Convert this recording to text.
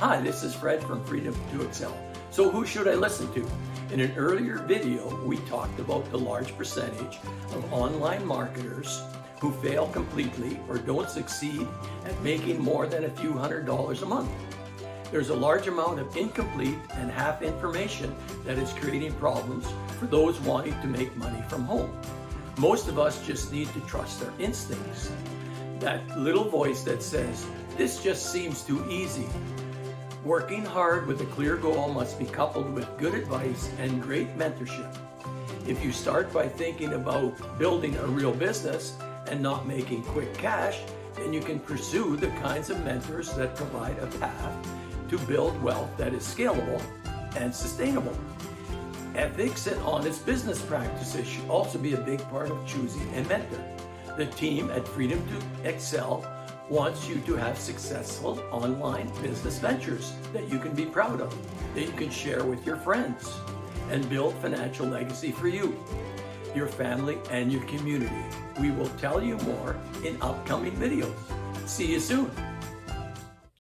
Hi, this is Fred from Freedom to Excel. So who should I listen to? In an earlier video, we talked about the large percentage of online marketers who fail completely or don't succeed at making more than a few $100s a month. There's a large amount of incomplete and half information that is creating problems for those wanting to make money from home. Most of us just need to trust our instincts. That little voice that says, "This just seems too easy." Working hard with a clear goal must be coupled with good advice and great mentorship. If you start by thinking about building a real business and not making quick cash, then you can pursue the kinds of mentors that provide a path to build wealth that is scalable and sustainable. Ethics and honest business practices should also be a big part of choosing a mentor. The team at Freedom to Excel wants you to have successful online business ventures that you can be proud of, that you can share with your friends, and build financial legacy for you, your family, and your community. We will tell you more in upcoming videos. See you soon.